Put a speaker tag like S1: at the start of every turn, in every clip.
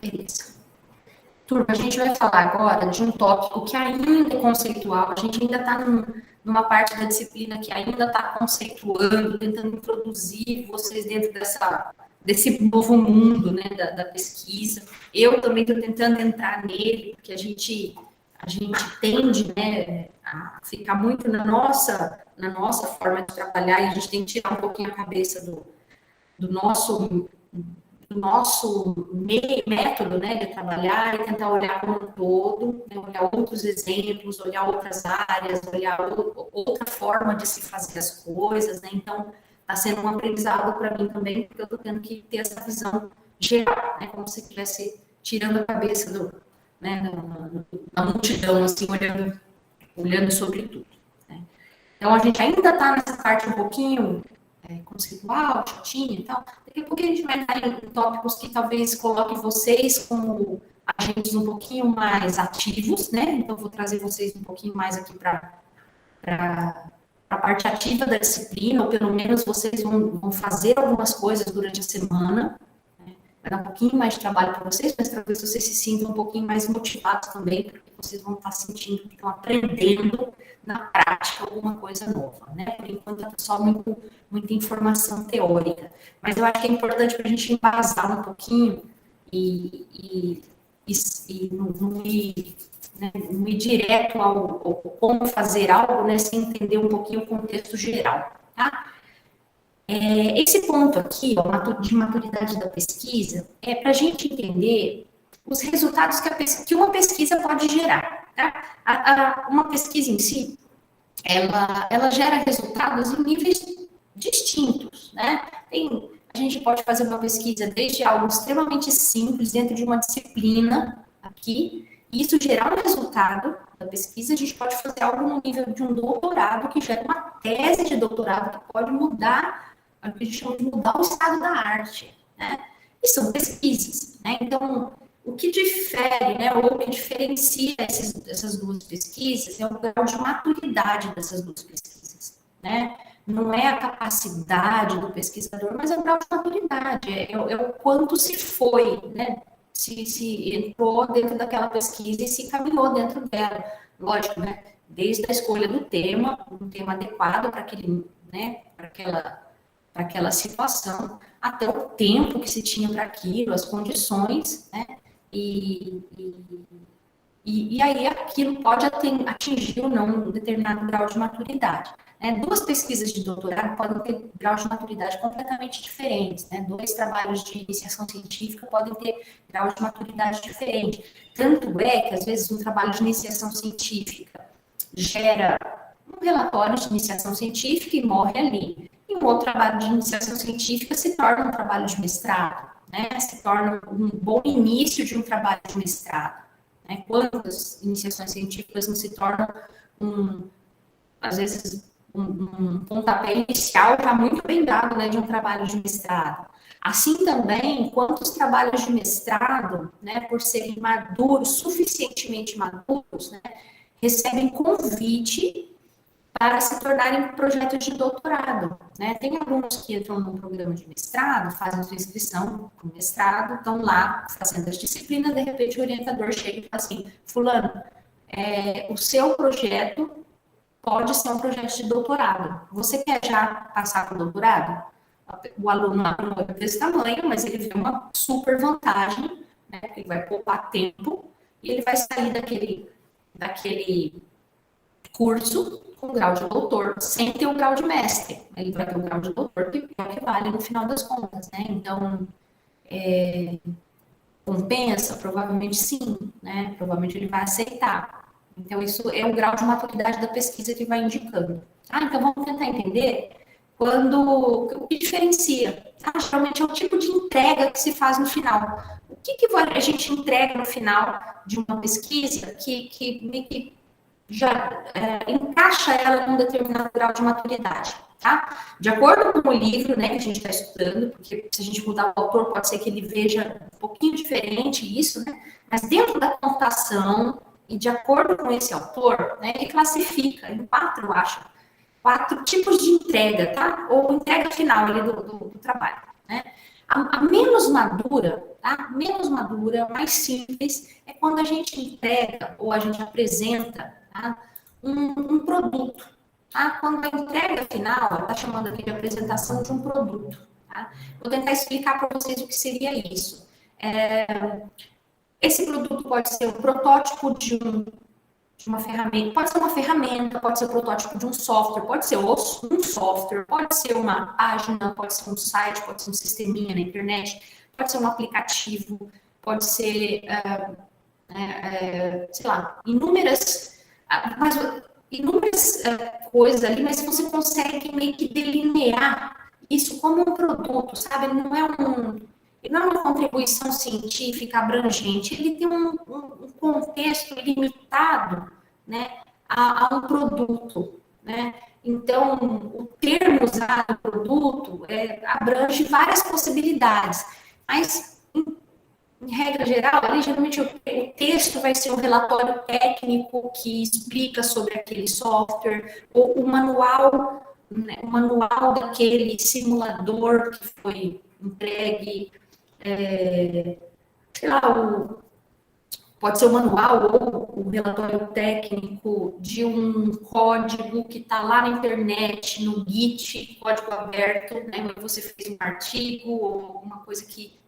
S1: Beleza. Turma, a gente vai falar agora de um tópico que ainda é conceitual, a gente ainda está numa parte da disciplina que ainda está conceituando, tentando introduzir vocês dentro desse novo mundo, né, da pesquisa. Eu também estou tentando entrar nele, porque a gente tende, né, a ficar muito na nossa forma de trabalhar, e a gente tem que tirar um pouquinho a cabeça do nosso método, né, de trabalhar e tentar olhar como um todo, né, olhar outros exemplos, olhar outras áreas, olhar outra forma de se fazer as coisas, né? Então, está sendo um aprendizado para mim também, porque eu estou tendo que ter essa visão geral, né, como se estivesse tirando a cabeça né, da multidão, assim, olhando sobre tudo. Né? Então, a gente ainda está nessa parte um pouquinho conceitual, chatinha e tal. Daqui a pouco a gente vai entrar em tópicos que talvez coloquem vocês como agentes um pouquinho mais ativos, né? Então, vou trazer vocês um pouquinho mais aqui para a parte ativa da disciplina, ou pelo menos vocês vão fazer algumas coisas durante a semana. Né? Vai dar um pouquinho mais de trabalho para vocês, mas talvez vocês se sintam um pouquinho mais motivados também, porque vocês vão estar sentindo que estão aprendendo na prática alguma coisa nova, né? Por enquanto é só muita informação teórica, mas eu acho que é importante para a gente embasar um pouquinho e não ir direto ao como fazer algo, né, sem entender um pouquinho o contexto geral, tá? Esse ponto aqui, ó, de maturidade da pesquisa, é para a gente entender os resultados que uma pesquisa pode gerar. Tá? Uma pesquisa em si, ela gera resultados em níveis distintos. Né? A gente pode fazer uma pesquisa desde algo extremamente simples dentro de uma disciplina aqui, e isso gerar um resultado da pesquisa. A gente pode fazer algo no nível de um doutorado, que gera uma tese de doutorado que pode mudar o que a gente chama de mudar o estado da arte, né? E são pesquisas, né? Então, o que difere, né, ou o que diferencia essas duas pesquisas é o grau de maturidade dessas duas pesquisas, né? Não é a capacidade do pesquisador, mas é o grau de maturidade, é o quanto se foi, né? Se entrou dentro daquela pesquisa e se caminhou dentro dela. Lógico, né? Desde a escolha do tema, um tema adequado para aquele, né, para aquela situação, até o tempo que se tinha para aquilo, as condições, né? E aí aquilo pode atingir ou não um determinado grau de maturidade. Né? Duas pesquisas de doutorado podem ter graus de maturidade completamente diferentes. Né? Dois trabalhos de iniciação científica podem ter graus de maturidade diferentes. Tanto é que, às vezes, um trabalho de iniciação científica gera um relatório de iniciação científica e morre ali. E um outro trabalho de iniciação científica se torna um trabalho de mestrado, né? Se torna um bom início de um trabalho de mestrado. Né? Quantas iniciações científicas não se tornam, às vezes, um pontapé inicial já muito bem dado, né, de um trabalho de mestrado. Assim também, quantos trabalhos de mestrado, né, por serem maduros, suficientemente maduros, né, recebem convite para se tornarem projetos de doutorado. Né? Tem alunos que entram num programa de mestrado, fazem sua inscrição para o mestrado, estão lá fazendo as disciplinas, de repente o orientador chega e fala assim, fulano, o seu projeto pode ser um projeto de doutorado. Você quer já passar para o doutorado? O aluno não é desse tamanho, mas ele vê uma super vantagem, né? Ele vai poupar tempo e ele vai sair daquele curso com grau de doutor, sem ter o grau de mestre. Ele vai ter o grau de doutor, que é o que vale no final das contas, né? Então, compensa? Provavelmente sim, né? Provavelmente ele vai aceitar. Então, isso é o grau de maturidade da pesquisa que vai indicando. Então vamos tentar entender o que diferencia. Geralmente é o tipo de entrega que se faz no final. O que a gente entrega no final de uma pesquisa que meio que já encaixa ela num determinado grau de maturidade, tá? De acordo com o livro, né, que a gente está estudando, porque se a gente mudar o autor, pode ser que ele veja um pouquinho diferente isso, né? Mas dentro da computação e de acordo com esse autor, né, ele classifica em quatro tipos de entrega, tá? Ou entrega final ali do trabalho, né? A menos madura, tá? Menos madura, mais simples, é quando a gente entrega ou a gente apresenta, tá? Um produto, tá? Quando a entrega final, ela está chamando aqui de apresentação de um produto, tá? Vou tentar explicar para vocês o que seria isso. Esse produto pode ser um protótipo de uma ferramenta, pode ser o protótipo de um software, pode ser um software, pode ser uma página, pode ser um site, pode ser um sisteminha na internet, pode ser um aplicativo, pode ser, sei lá, inúmeras coisas ali, mas você consegue meio que delinear isso como um produto, sabe? Não é uma contribuição científica abrangente, ele tem um contexto limitado, né, a um produto, né? Então, o termo usado, produto, abrange várias possibilidades, mas, em regra geral, ali, geralmente o texto vai ser um relatório técnico que explica sobre aquele software, ou o manual, né, o manual daquele simulador que foi entregue, sei lá, pode ser o manual ou o relatório técnico de um código que está lá na internet, no Git, código aberto, né? Você fez um artigo ou alguma coisa que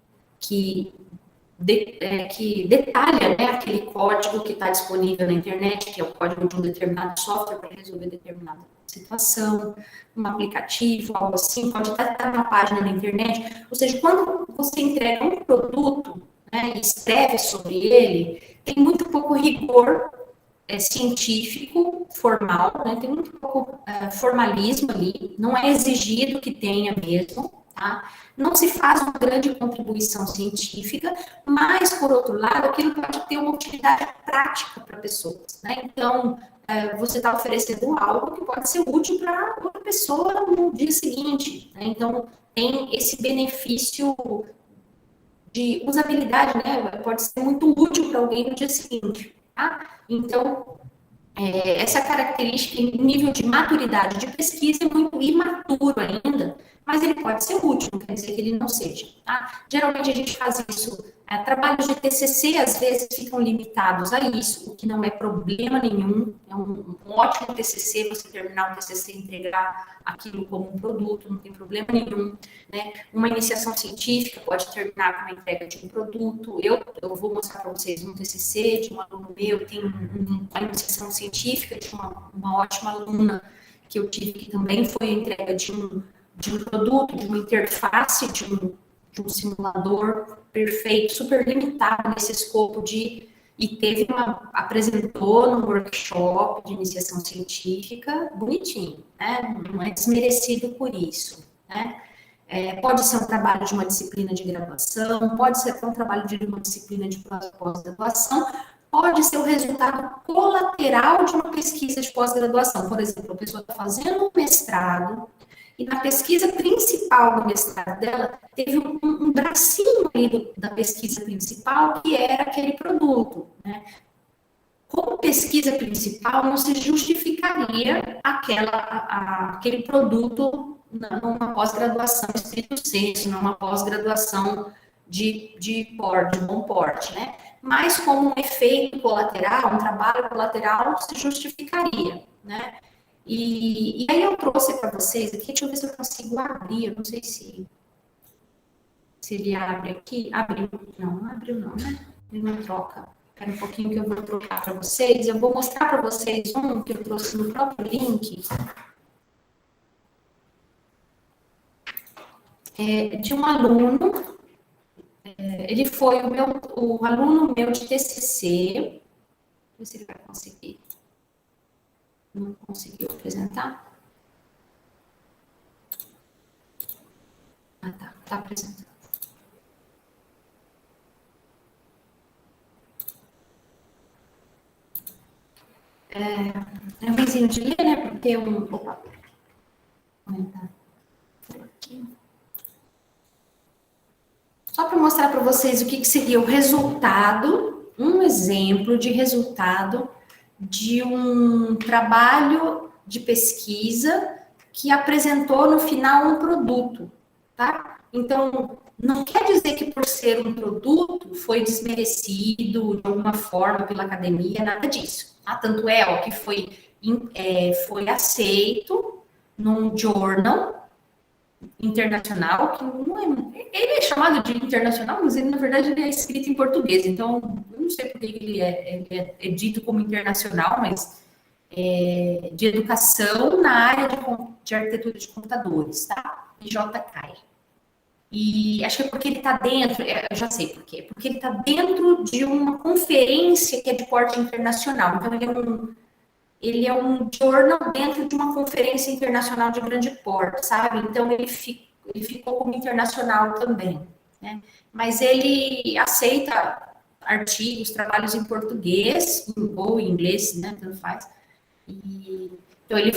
S1: detalha, né, aquele código que está disponível na internet, que é o código de um determinado software para resolver determinada situação, um aplicativo, algo assim, pode estar numa página na internet. Ou seja, quando você entrega um produto, né, e escreve sobre ele, tem muito pouco rigor científico, formal, né, tem muito pouco formalismo ali, não é exigido que tenha mesmo, tá? Não se faz uma grande contribuição científica, mas, por outro lado, aquilo pode ter uma utilidade prática para pessoas, né? Então, você está oferecendo algo que pode ser útil para outra pessoa no dia seguinte, né? Então, tem esse benefício de usabilidade, né? Pode ser muito útil para alguém no dia seguinte, tá? Então, essa característica em nível de maturidade de pesquisa é muito imaturo ainda, mas ele pode ser útil, não quer dizer que ele não seja. Tá? Geralmente a gente faz isso, trabalhos de TCC às vezes ficam limitados a isso, o que não é problema nenhum, é um ótimo TCC, você terminar o TCC e entregar aquilo como um produto, não tem problema nenhum. Né? Uma iniciação científica pode terminar com a entrega de um produto. Eu vou mostrar para vocês um TCC de um aluno meu, tem uma iniciação científica de uma ótima aluna que eu tive, que também foi a entrega de um produto, de uma interface, de um simulador perfeito, super limitado nesse escopo e apresentou no workshop de iniciação científica, bonitinho, né? Não é desmerecido por isso, né? Pode ser um trabalho de uma disciplina de graduação, pode ser até um trabalho de uma disciplina de pós-graduação, pode ser o resultado colateral de uma pesquisa de pós-graduação. Por exemplo, a pessoa está fazendo um mestrado e na pesquisa principal do mestrado dela, teve um bracinho ali da pesquisa principal que era aquele produto, né? Como pesquisa principal, não se justificaria aquele produto numa pós-graduação estrito sensu, numa pós-graduação de bom porte, né? Mas como um efeito colateral, um trabalho colateral, se justificaria, né? E aí eu trouxe para vocês aqui, deixa eu ver se eu consigo abrir, eu não sei se ele abre aqui. Abriu, não abriu não, né? Ele não troca. Espera um pouquinho que eu vou trocar para vocês. Eu vou mostrar para vocês um que eu trouxe no próprio link. De um aluno. Ele foi o aluno meu de TCC. Vamos ver se ele vai conseguir. Não conseguiu apresentar? Ah, tá. Tá apresentando. É um vizinho de ler, né? Porque opa. Aumentar por aqui. Só para mostrar para vocês o que seria o resultado, um exemplo de resultado de um trabalho de pesquisa que apresentou no final um produto, tá? Então, não quer dizer que por ser um produto foi desmerecido de alguma forma pela academia, nada disso. Tá? Tanto é o que foi aceito num journal internacional, que não ele é chamado de internacional, mas ele, na verdade, ele é escrito em português, então eu não sei porque ele é dito como internacional, mas de educação na área de arquitetura de computadores, tá? IJCAI. E acho que é porque ele está dentro, eu já sei por quê, porque ele está dentro de uma conferência que é de porte internacional, então ele é um journal dentro de uma conferência internacional de grande porte, sabe? Então ele ficou como internacional também, né? Mas ele aceita artigos, trabalhos em português ou em inglês, né? Tanto faz. Então ele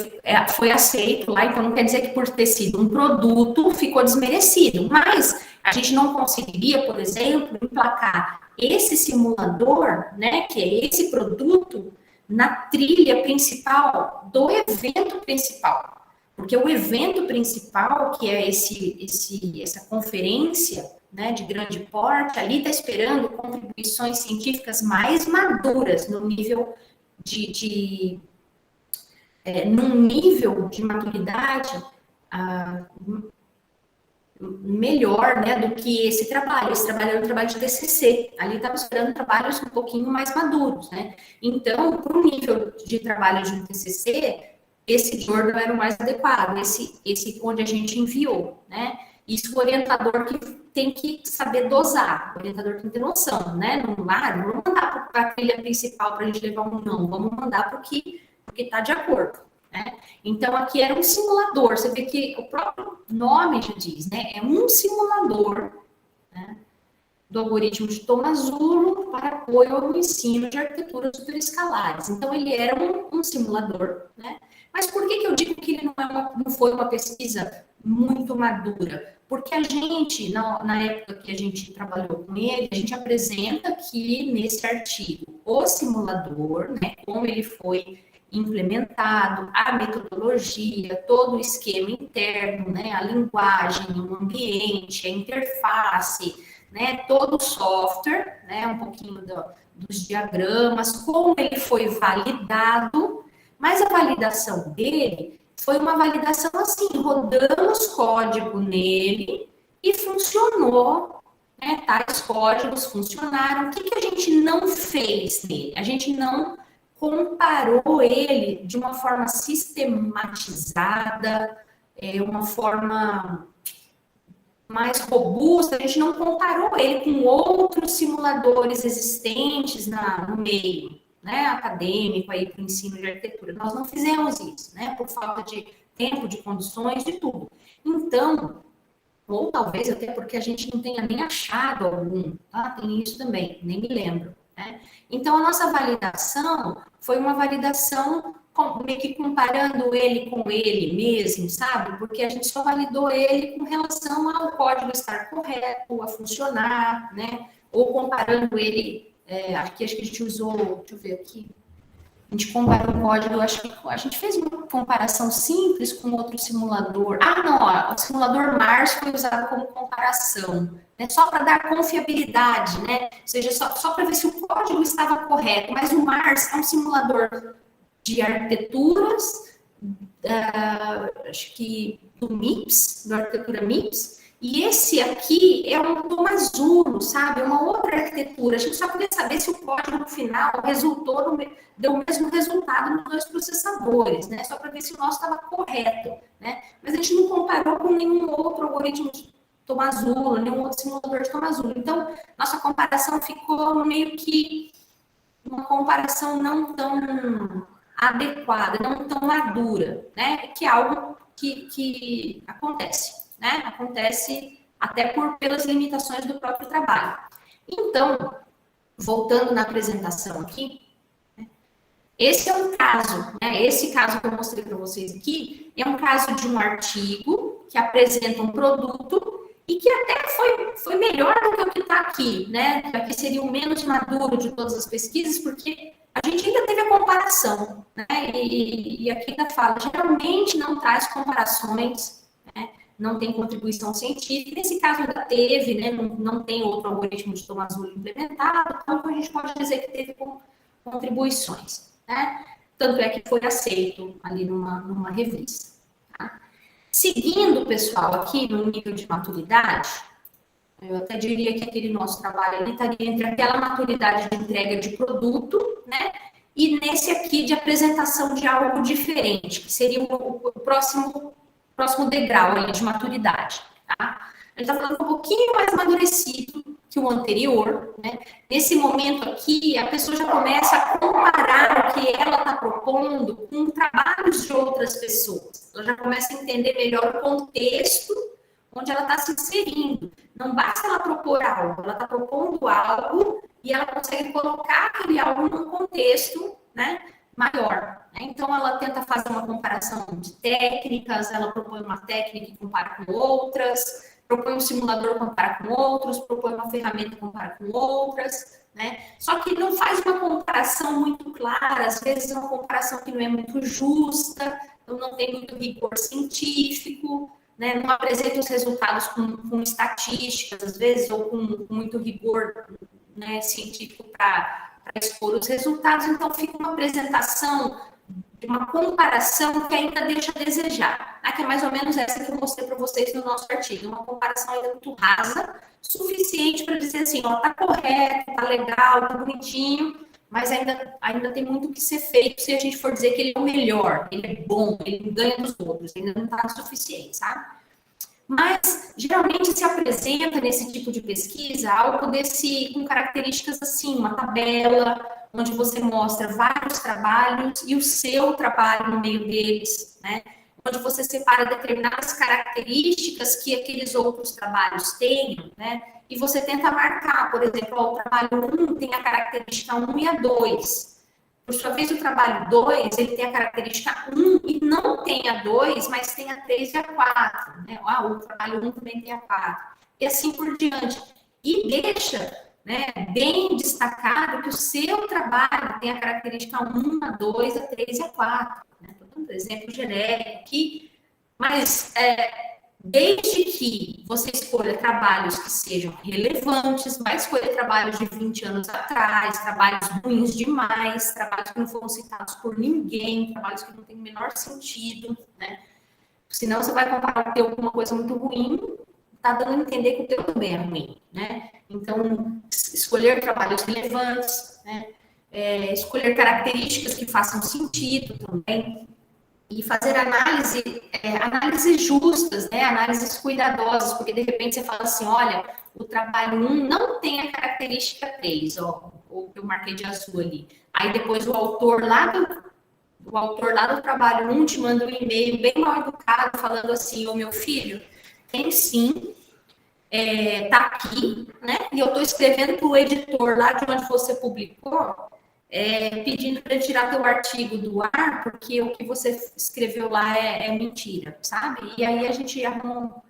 S1: foi aceito lá, então não quer dizer que por ter sido um produto ficou desmerecido, mas a gente não conseguiria, por exemplo, emplacar esse simulador, né, que é esse produto, na trilha principal do evento principal. Porque o evento principal, que é essa conferência, né, de grande porte, ali está esperando contribuições científicas mais maduras no nível num nível de maturidade melhor, né, do que esse trabalho. Esse trabalho era um trabalho de TCC. Ali estava esperando trabalhos um pouquinho mais maduros, né? Então, para o nível de trabalho de um TCC, esse journal era o mais adequado, esse onde a gente enviou, né? Isso o orientador que tem que saber dosar, o orientador tem que ter noção, né? Não vamos mandar para a trilha principal para a gente levar um não, vamos mandar para o que está de acordo, né? Então, aqui era um simulador, você vê que o próprio nome já diz, né? É um simulador, né, do algoritmo de Tomasulo para apoio ao ensino de arquiteturas superescalares. Então, ele era um simulador, né? Mas por que eu digo que ele não foi uma pesquisa muito madura? Porque a gente, na época que a gente trabalhou com ele, a gente apresenta aqui nesse artigo o simulador, né, como ele foi implementado, a metodologia, todo o esquema interno, né, a linguagem, o ambiente, a interface, né, todo o software, né, um pouquinho dos diagramas, como ele foi validado, mas a validação dele foi uma validação assim, rodamos código nele e funcionou, né, tais códigos funcionaram. O que a gente não fez nele? A gente não comparou ele de uma forma sistematizada, uma forma mais robusta, a gente não comparou ele com outros simuladores existentes no meio, né, acadêmico aí para o ensino de arquitetura. Nós não fizemos isso, né, por falta de tempo, de condições, de tudo. Então, ou talvez até porque a gente não tenha nem achado algum, tá? Tem isso também, nem me lembro, né? Então, a nossa validação foi uma validação meio que comparando ele com ele mesmo, sabe? Porque a gente só validou ele com relação ao código estar correto, a funcionar, né? Ou comparando ele, aqui acho que a gente usou, deixa eu ver aqui, a gente comparou o código, acho que a gente fez uma comparação simples com outro simulador. Não, ó, o simulador Mars foi usado como comparação, né? Só para dar confiabilidade, né? Ou seja, só para ver se o código estava correto. Mas o Mars é um simulador de arquiteturas, acho que do MIPS, da arquitetura MIPS, e esse aqui é um Tomasulo, sabe? Uma outra arquitetura. A gente só queria saber se o código no final deu o mesmo resultado nos dois processadores, né? Só para ver se o nosso estava correto, né? Mas a gente não comparou com nenhum outro algoritmo de Tomasulo, nenhum outro simulador de Tomasulo. Então, nossa comparação ficou meio que uma comparação não tão adequada, não tão madura, né? Que é algo que acontece, né? Acontece até pelas limitações do próprio trabalho. Então, voltando na apresentação aqui, esse é um caso, né? Esse caso que eu mostrei para vocês aqui é um caso de um artigo que apresenta um produto e que até foi melhor do que o que está aqui, né? Aqui seria o menos maduro de todas as pesquisas, porque a gente ainda teve a comparação, né? E aqui ainda fala, geralmente não traz comparações, né, não tem contribuição científica. Nesse caso ainda teve, né? Não tem outro algoritmo de Tomazulli implementado, então a gente pode dizer que teve contribuições, né? Tanto é que foi aceito ali numa revista. Tá? Seguindo, pessoal, aqui no nível de maturidade, eu até diria que aquele nosso trabalho ali estaria entre aquela maturidade de entrega de produto, né? E nesse aqui de apresentação de algo diferente, que seria o próximo degrau ali de maturidade, tá? A gente está falando um pouquinho mais amadurecido que o anterior, né? Nesse momento aqui, a pessoa já começa a comparar o que ela está propondo com trabalhos de outras pessoas. Ela já começa a entender melhor o contexto onde ela está se inserindo. Não basta ela propor algo, ela está propondo algo e ela consegue colocar aquele algo num contexto, né, maior. Né? Então, ela tenta fazer uma comparação de técnicas, ela propõe uma técnica e compara com outras, propõe um simulador, compara com outros, propõe uma ferramenta, compara com outras, né? Só que não faz uma comparação muito clara, às vezes é uma comparação que não é muito justa, não tem muito rigor científico, né? Não apresenta os resultados com estatísticas, às vezes, ou com muito rigor, né, científico para expor os resultados, então fica uma apresentação, uma comparação que ainda deixa a desejar, né? Que é mais ou menos essa que eu mostrei para vocês no nosso artigo, uma comparação ainda muito rasa, suficiente para dizer assim, ó, tá correto, tá legal, tá bonitinho, mas ainda tem muito que ser feito se a gente for dizer que ele é o melhor, ele é bom, ele ganha dos outros, ainda não está suficiente, sabe? Mas, geralmente, se apresenta nesse tipo de pesquisa algo com características assim, uma tabela, onde você mostra vários trabalhos e o seu trabalho no meio deles, né? Onde você separa determinadas características que aqueles outros trabalhos têm, né? E você tenta marcar, por exemplo, o trabalho 1 tem a característica 1 e a 2. Por sua vez, o trabalho 2, ele tem a característica 1 e não tem a 2, mas tem a 3 e a 4. Né? O trabalho 1 também tem a 4. E assim por diante. E deixa, né, bem destacado que o seu trabalho tem a característica 1, a 2, a 3 e a 4. Né? Estou dando um exemplo genérico aqui, mas desde que você escolha trabalhos que sejam relevantes, vai escolher trabalhos de 20 anos atrás, trabalhos ruins demais, trabalhos que não foram citados por ninguém, trabalhos que não têm o menor sentido, né? Senão você vai comparar o teu com uma coisa muito ruim, tá dando a entender que o teu também é ruim, né? Então, escolher trabalhos relevantes, né? Escolher características que façam sentido também, e fazer análises justas, né? Análises cuidadosas, porque de repente você fala assim, olha, o trabalho 1 não tem a característica 3, ó, o que eu marquei de azul ali. Aí depois o autor lá do trabalho 1 te manda um e-mail bem mal educado, falando assim, ô meu filho, tem sim, tá aqui, né? E eu estou escrevendo para o editor lá de onde você publicou, pedindo para ele tirar teu artigo do ar, porque o que você escreveu lá é mentira, sabe? E aí a gente arruma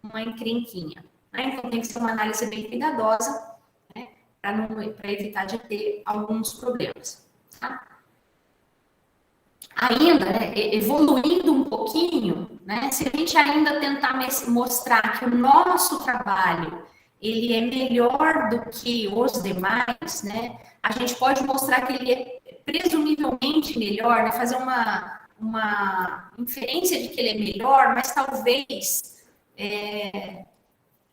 S1: uma encrenquinha. Né? Então tem que ser uma análise bem cuidadosa, né? Para evitar de ter alguns problemas. Tá? Ainda, né, evoluindo um pouquinho, né, se a gente ainda tentar mostrar que o nosso trabalho ele é melhor do que os demais, né, a gente pode mostrar que ele é presumivelmente melhor, né, fazer uma inferência de que ele é melhor, mas talvez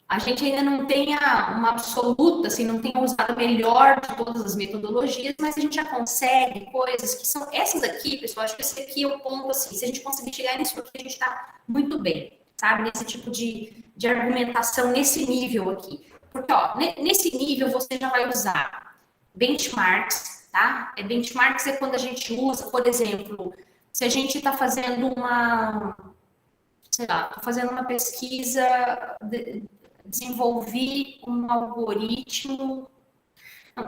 S1: a gente ainda não tenha uma absoluta, assim, não tenha usado a melhor de todas as metodologias, mas a gente já consegue coisas que são essas aqui, pessoal, acho que esse aqui é o ponto, assim, se a gente conseguir chegar nisso aqui, a gente está muito bem, sabe, nesse tipo de argumentação, nesse nível aqui. Porque, ó, nesse nível você já vai usar benchmarks, tá? Benchmarks é quando a gente usa, por exemplo, se a gente está fazendo fazendo uma pesquisa, desenvolvi um algoritmo,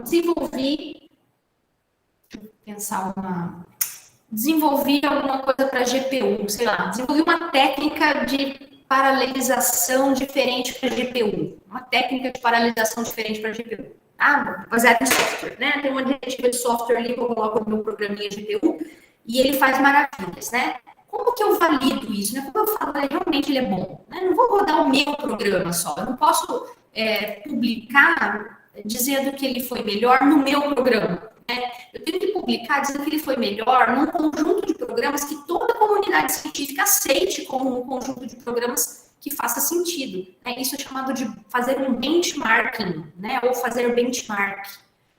S1: desenvolvi alguma coisa para GPU, sei lá, desenvolvi uma técnica de paralelização diferente para GPU, uma técnica de paralelização diferente para GPU, tá? Baseado em software, né? Tem uma diretiva de software ali que eu coloco no meu programinha GPU e ele faz maravilhas, né? como que eu valido isso? Né? Como eu falo, realmente ele é bom? Né? Não vou rodar o meu programa só, eu não posso publicar dizendo que ele foi melhor no meu programa. Né? Eu tenho que publicar dizendo que ele foi melhor num conjunto de programas que toda a comunidade científica aceite como um conjunto de programas que faça sentido. Né? Isso é chamado de fazer um benchmarking, né? Ou fazer benchmark.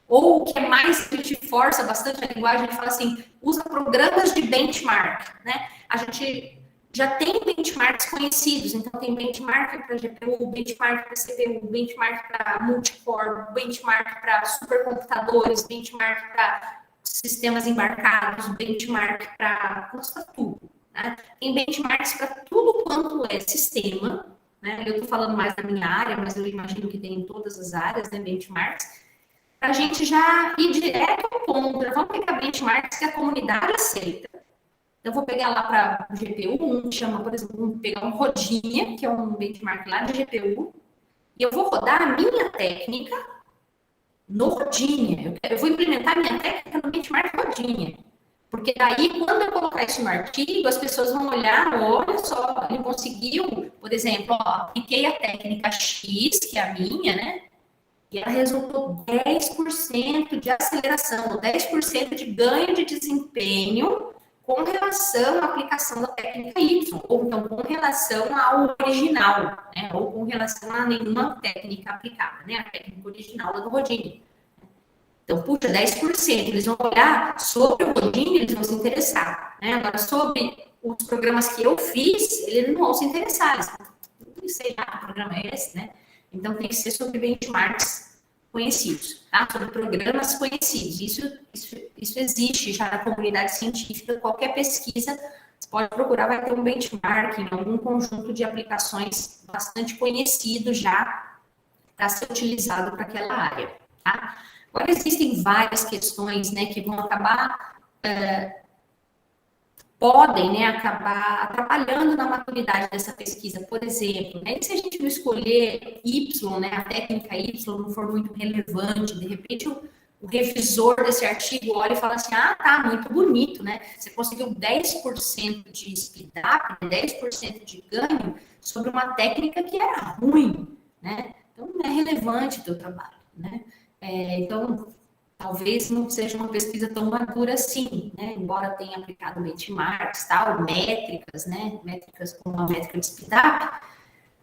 S1: Ou o que é mais, a gente força bastante a linguagem, a gente fala assim, usa programas de benchmark, né? A gente já tem benchmarks conhecidos, então tem benchmark para GPU, benchmark para CPU, benchmark para multicore, benchmark para supercomputadores, benchmark para sistemas embarcados, benchmark para tudo. Né? Tem benchmarks para tudo quanto é sistema, né? Eu estou falando mais da minha área, mas eu imagino que tem em todas as áreas, né, benchmarks, para a gente já ir direto ao ponto. Vamos pegar benchmarks que a comunidade aceita. Então, vou pegar lá para o GPU, chama, por exemplo, vou pegar um Rodinha, que é um benchmark lá de GPU, e eu vou rodar a minha técnica no Rodinha. Eu vou implementar a minha técnica no benchmark Rodinha. Porque daí, quando eu colocar isso no artigo, as pessoas vão olhar, olha só, ele conseguiu, por exemplo, apliquei a técnica X, que é a minha, né? E ela resultou 10% de aceleração, 10% de ganho de desempenho com relação à aplicação da técnica Y, ou então com relação ao original, né? Ou com relação a nenhuma técnica aplicada, né? A técnica original do Rodinho. Então, puxa, 10%, eles vão olhar sobre o Rodinho, eles vão se interessar. Né? Agora, sobre os programas que eu fiz, eles não vão se interessar. Não sei lá que programa é esse, né? Então, tem que ser sobre benchmarks conhecidos, tá? Sobre programas conhecidos. Isso existe já na comunidade científica. Qualquer pesquisa, você pode procurar, vai ter um benchmark em algum conjunto de aplicações bastante conhecido já para ser utilizado para aquela área, tá? Agora, existem várias questões, né, que vão acabar... podem, né, acabar atrapalhando na maturidade dessa pesquisa. Por exemplo, né, se a gente não escolher Y, né, a técnica Y não for muito relevante, de repente o revisor desse artigo olha e fala assim, tá, muito bonito, né, você conseguiu 10% de speed up, 10% de ganho sobre uma técnica que era ruim, né, então não é relevante o teu trabalho, né, então... talvez não seja uma pesquisa tão madura assim, né? Embora tenha aplicado benchmarks, tal, métricas, né? Métricas como a métrica de speed up,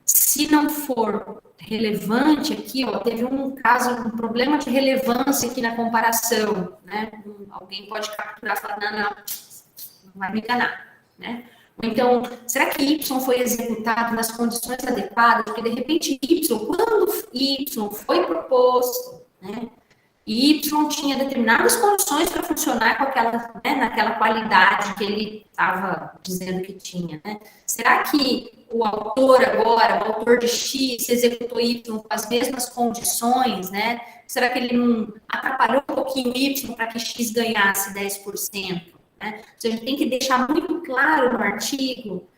S1: se não for relevante aqui, teve um caso, um problema de relevância aqui na comparação, né? Alguém pode capturar e falar, não vai me enganar, né? Ou então, será que Y foi executado nas condições adequadas? Porque, de repente, quando Y foi proposto, né? E Y tinha determinadas condições para funcionar com aquela, né, naquela qualidade que ele estava dizendo que tinha. Né? Será que o autor agora, o autor de X, executou Y com as mesmas condições? Né? Será que ele não atrapalhou um pouquinho Y para que X ganhasse 10%? Né? Ou seja, tem que deixar muito claro no artigo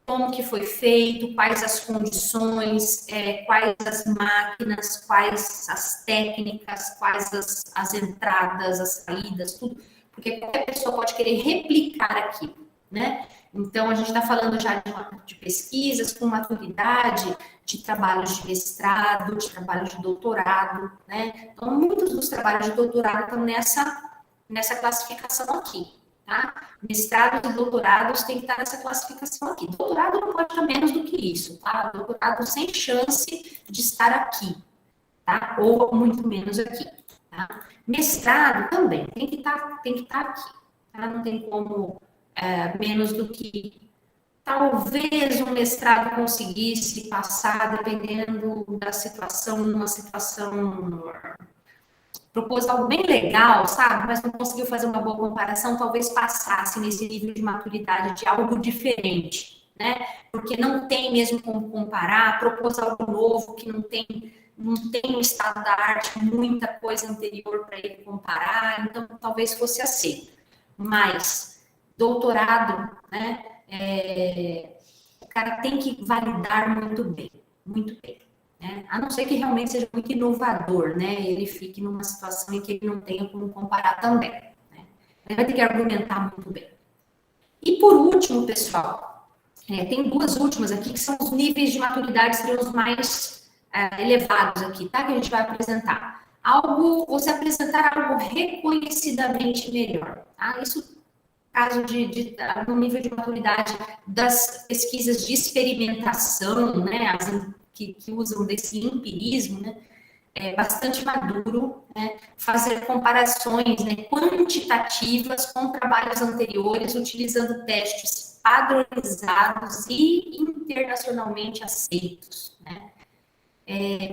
S1: como que foi feito, quais as condições, quais as máquinas, quais as técnicas, quais as entradas, as saídas, tudo, porque qualquer pessoa pode querer replicar aquilo, né? Então, a gente está falando já de pesquisas com maturidade, de trabalhos de mestrado, de trabalhos de doutorado, né? Então, muitos dos trabalhos de doutorado estão nessa classificação aqui. Tá? Mestrados e doutorados tem que estar nessa classificação aqui. Doutorado não pode estar menos do que isso, tá? Doutorado sem chance de estar aqui, tá? Ou muito menos aqui, tá? Mestrado também tem que estar aqui, tá? Não tem como menos do que talvez um mestrado conseguisse passar, dependendo da situação, numa situação... propôs algo bem legal, sabe? Mas não conseguiu fazer uma boa comparação, talvez passasse nesse nível de maturidade de algo diferente, né? Porque não tem mesmo como comparar, propôs algo novo que não tem no estado da arte muita coisa anterior para ele comparar, então talvez fosse aceito. Mas doutorado, né? O cara tem que validar muito bem, muito bem. Né? A não ser que realmente seja muito inovador, né? Ele fique numa situação em que ele não tenha como comparar também. Né? Ele vai ter que argumentar muito bem. E por último, pessoal, tem duas últimas aqui, que são os níveis de maturidade, seriam os mais elevados aqui, tá? Que a gente vai apresentar. Você apresentar algo reconhecidamente melhor, tá? Isso caso no nível de maturidade das pesquisas de experimentação, né, que usam desse empirismo, né, bastante maduro, né, fazer comparações, né, quantitativas com trabalhos anteriores, utilizando testes padronizados e internacionalmente aceitos, né.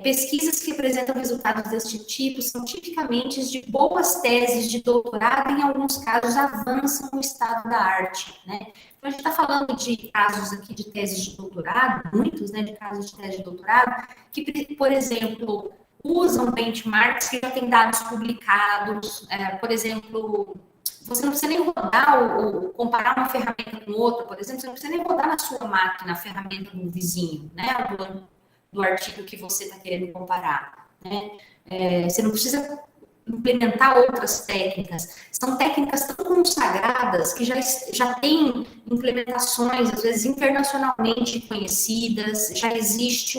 S1: Pesquisas que apresentam resultados deste tipo são tipicamente de boas teses de doutorado, em alguns casos avançam o estado da arte, né? Então, a gente está falando de casos aqui de teses de doutorado, muitos, né, de casos de tese de doutorado, que, por exemplo, usam benchmarks que já têm dados publicados, por exemplo, você não precisa nem rodar comparar uma ferramenta com outra, por exemplo, você não precisa nem rodar na sua máquina a ferramenta do vizinho, né, do artigo que você está querendo comparar, né? Você não precisa implementar outras técnicas. São técnicas tão consagradas que já têm implementações, às vezes, internacionalmente conhecidas, já existe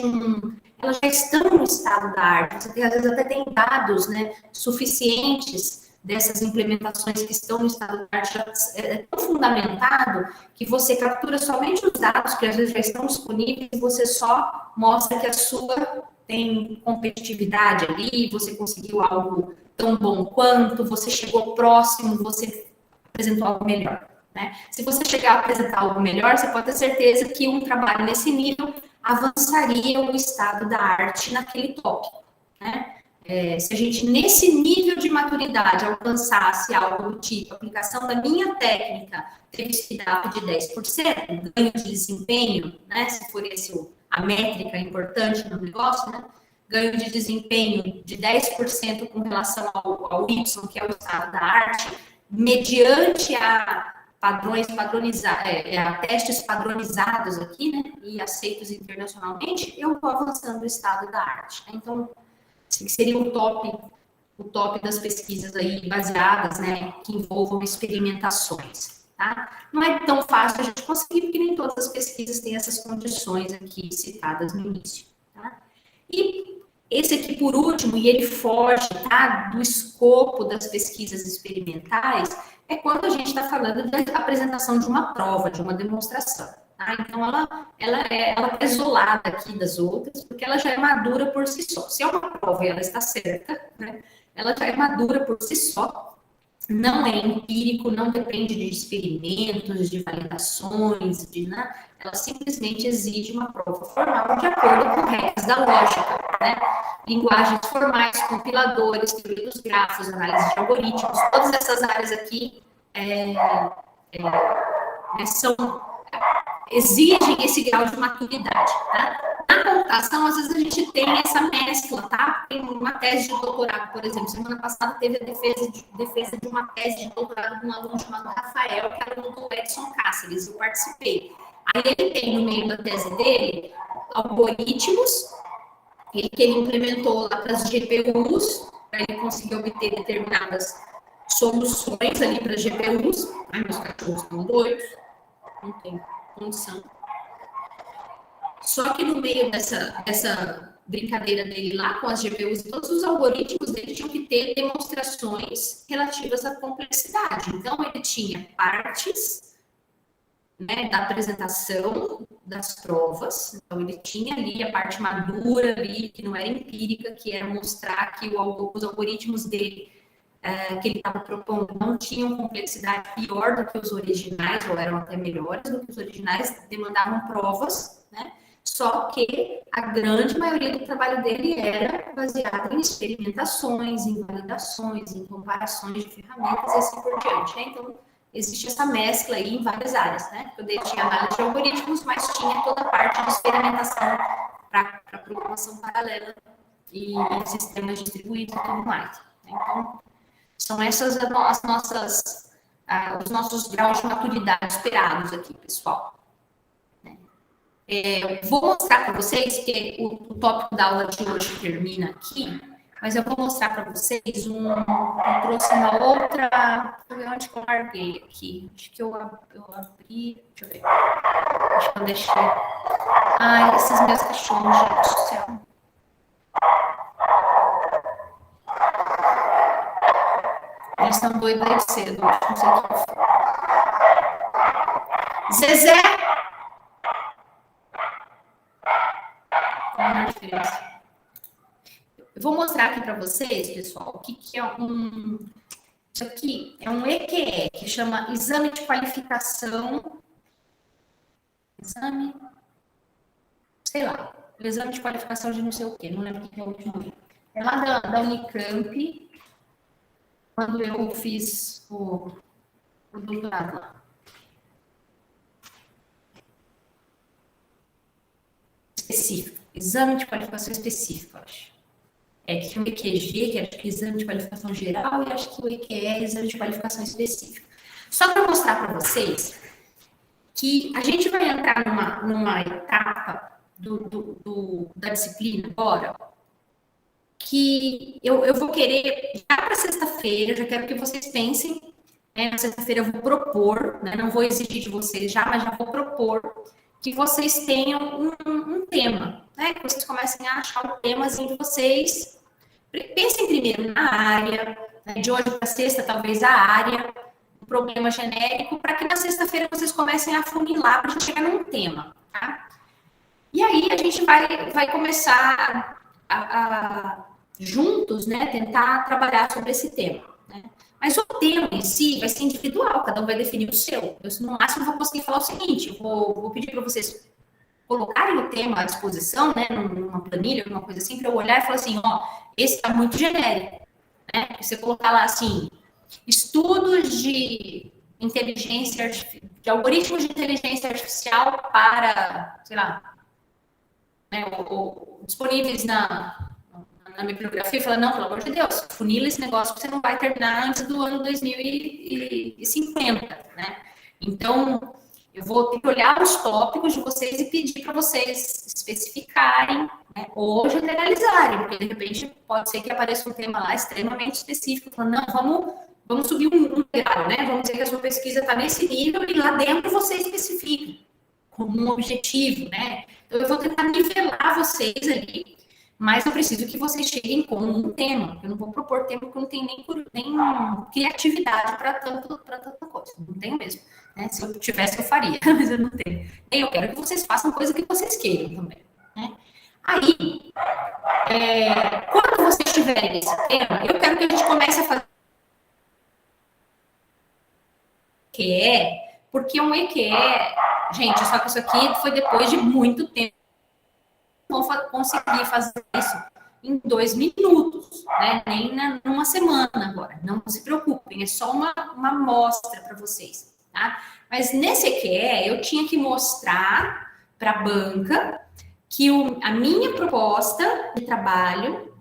S1: elas já estão no estado da arte. Você tem, às vezes, até tem dados, né, suficientes dessas implementações que estão no estado da arte, é tão fundamentado que você captura somente os dados que às vezes já estão disponíveis e você só mostra que a sua tem competitividade ali, você conseguiu algo tão bom quanto, você chegou próximo, você apresentou algo melhor, né? Se você chegar a apresentar algo melhor, você pode ter certeza que um trabalho nesse nível avançaria o estado da arte naquele tópico, né? Se a gente, nesse nível de maturidade, alcançasse algo do tipo, a aplicação da minha técnica teve feedback de 10%, ganho de desempenho, né, se for a métrica importante no negócio, né, ganho de desempenho de 10% com relação ao Y, que é o estado da arte, mediante a padrões padronizados, a testes padronizados aqui, né, e aceitos internacionalmente, eu estou avançando o estado da arte. Né? Então, que seria o top das pesquisas aí baseadas, né, que envolvam experimentações, tá? Não é tão fácil a gente conseguir, porque nem todas as pesquisas têm essas condições aqui citadas no início, tá? E esse aqui, por último, e ele foge, tá, do escopo das pesquisas experimentais, é quando a gente está falando da apresentação de uma prova, de uma demonstração. Tá? Então, ela é isolada aqui das outras, porque ela já é madura por si só. Se é uma prova e ela está certa, né, ela já é madura por si só, não é empírico, não depende de experimentos, de validações, né? Ela simplesmente exige uma prova formal de acordo com regras da lógica, né? Linguagens formais, compiladores, teoria dos grafos, análise de algoritmos, todas essas áreas aqui exigem esse grau de maturidade, tá? Na computação, às vezes a gente tem essa mescla, tá? Tem uma tese de doutorado, por exemplo, semana passada teve a defesa de uma tese de doutorado de um aluno chamado Rafael, que era do Edson Cáceres, eu participei. Aí ele tem, no meio da tese dele, algoritmos, que ele implementou lá para as GPUs, para ele conseguir obter determinadas soluções ali para as GPUs. Ai, meus cachorros estão doidos, não tem condição. Só que no meio dessa brincadeira dele lá com as GPUs e todos os algoritmos dele tinham que ter demonstrações relativas à complexidade. Então, ele tinha partes, né, da apresentação das provas. Então, ele tinha ali a parte madura ali, que não era empírica, que era mostrar que os algoritmos dele que ele estava propondo não tinham complexidade pior do que os originais, ou eram até melhores do que os originais, demandavam provas, né? Só que a grande maioria do trabalho dele era baseado em experimentações, em validações, em comparações de ferramentas e assim por diante. Né? Então, existe essa mescla aí em várias áreas, né? Porque ele tinha análise de algoritmos, mas tinha toda a parte de experimentação para programação paralela e sistemas distribuídos e tudo mais. Então, são essas os nossos graus de maturidade esperados aqui, pessoal. Vou mostrar para vocês que o tópico da aula de hoje termina aqui, Mas eu vou mostrar para vocês eu trouxe uma outra, onde que eu larguei aqui? Acho que eu abri, deixa eu ver. Acho que eu deixei. Ai, esses meus cachorros, gente do céu. Eles estão doidos aí cedo, não sei o que foi. Zezé! Qual é a diferença? Eu vou mostrar aqui para vocês, pessoal, o que é isso aqui é um EQE, que chama Exame de Qualificação. Sei lá, o Exame de Qualificação de não sei o quê, não lembro o que é o último. É lá da Unicamp, quando eu fiz o doutorado lá. Específico, Exame de Qualificação Específico, acho. Que o EQG, que é Exame de Qualificação Geral, e acho que o EQE é Exame de Qualificação Específica. Só para mostrar para vocês que a gente vai entrar numa etapa da disciplina agora, que eu vou querer, já para sexta-feira, já quero que vocês pensem, né? Na sexta-feira eu vou propor, né? Não vou exigir de vocês já, mas já vou propor que vocês tenham um tema, né? Que vocês comecem a achar um temazinho de vocês. Pensem primeiro na área, né? De hoje para sexta, talvez a área, um problema genérico, para que na sexta-feira vocês comecem a afunilar para a gente chegar num tema, tá? E aí a gente vai começar a juntos, né, tentar trabalhar sobre esse tema, né? Mas o tema em si vai ser individual, cada um vai definir o seu. Eu, no máximo, vou conseguir falar o seguinte: eu vou pedir para vocês colocarem o tema à disposição, né, numa planilha, alguma coisa assim, para eu olhar e falar assim: ó, esse está muito genérico, né? Você colocar lá assim: estudos de inteligência de algoritmos de inteligência artificial para, sei lá, né, disponíveis na bibliografia, fala, não, pelo amor de Deus, funila esse negócio que você não vai terminar antes do ano 2050, né? Então, eu vou ter que olhar os tópicos de vocês e pedir para vocês especificarem, né, ou generalizarem, porque de repente pode ser que apareça um tema lá extremamente específico, falando, não, vamos subir um grau, né? Vamos dizer que a sua pesquisa está nesse nível e lá dentro você especifica como um objetivo, né? Então, eu vou tentar nivelar vocês ali, mas eu preciso que vocês cheguem com um tema. Eu não vou propor tema porque eu não tenho nem criatividade para tanta coisa. Não tenho mesmo. Né? Se eu tivesse, eu faria, mas eu não tenho. E eu quero que vocês façam coisa que vocês queiram também. Né? Aí, quando vocês tiverem esse tema, eu quero que a gente comece a fazer EQE, porque um EQE, gente, só que isso aqui foi depois de muito tempo. Não vou conseguir fazer isso em 2 minutos, né? Nem numa semana agora. Não se preocupem, é só uma amostra para vocês, tá? Mas nesse EQE, eu tinha que mostrar para a banca que a minha proposta de trabalho